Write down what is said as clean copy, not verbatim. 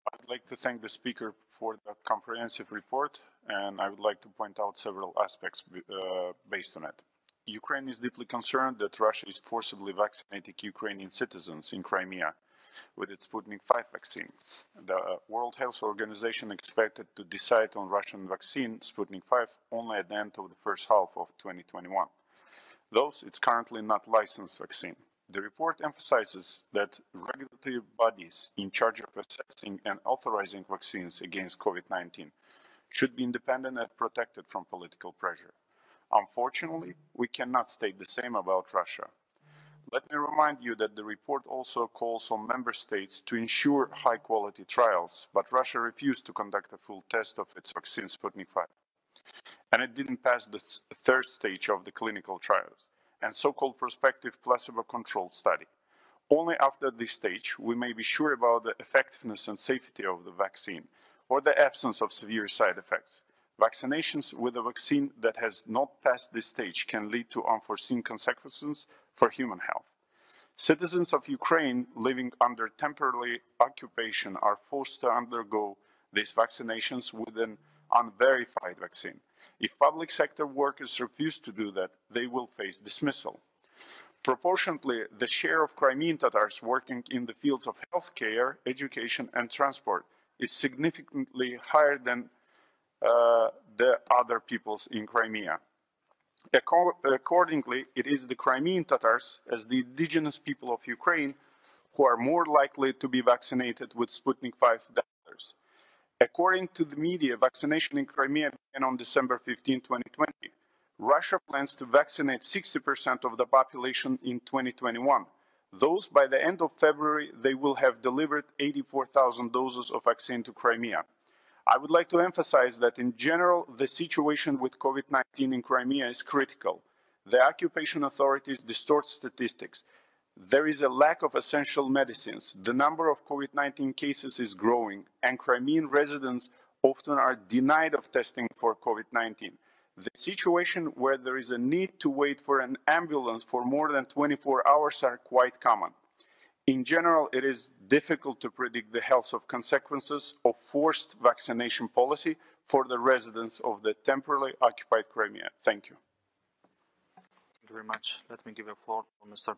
I'd like to thank the speaker for the comprehensive report, and I would like to point out several aspects based on it. Ukraine is deeply concerned that Russia is forcibly vaccinating Ukrainian citizens in Crimea with its Sputnik V vaccine. The World Health Organization expected to decide on Russian vaccine Sputnik V only at the end of the first half of 2021. Thus, it's currently not licensed vaccine. The report emphasizes that regulatory bodies in charge of assessing and authorizing vaccines against COVID-19 should be independent and protected from political pressure. Unfortunately, we cannot state the same about Russia. Let me remind you that the report also calls on member states to ensure high-quality trials, but Russia refused to conduct a full test of its vaccine Sputnik V. And it didn't pass the third stage of the clinical trials and so-called prospective placebo-controlled study. Only after this stage, we may be sure about the effectiveness and safety of the vaccine or the absence of severe side effects. Vaccinations with a vaccine that has not passed this stage can lead to unforeseen consequences for human health. Citizens of Ukraine living under temporary occupation are forced to undergo these vaccinations with an unverified vaccine. If public sector workers refuse to do that, they will face dismissal. Proportionately, the share of Crimean Tatars working in the fields of healthcare, education, and transport is significantly higher than the other peoples in Crimea. Accordingly, it is the Crimean Tatars, as the indigenous people of Ukraine, who are more likely to be vaccinated with Sputnik V than others. According to the media, vaccination in Crimea began on December 15, 2020. Russia plans to vaccinate 60% of the population in 2021. Thus, by the end of February, they will have delivered 84,000 doses of vaccine to Crimea. I would like to emphasize that in general, the situation with COVID-19 in Crimea is critical. The occupation authorities distort statistics. There is a lack of essential medicines. The number of COVID-19 cases is growing, and Crimean residents often are denied of testing for COVID-19. The situation where there is a need to wait for an ambulance for more than 24 hours are quite common. In general, it is difficult to predict the health of consequences of forced vaccination policy for the residents of the temporarily occupied Crimea. Thank you. Thank you very much. Let me give the floor to Mr.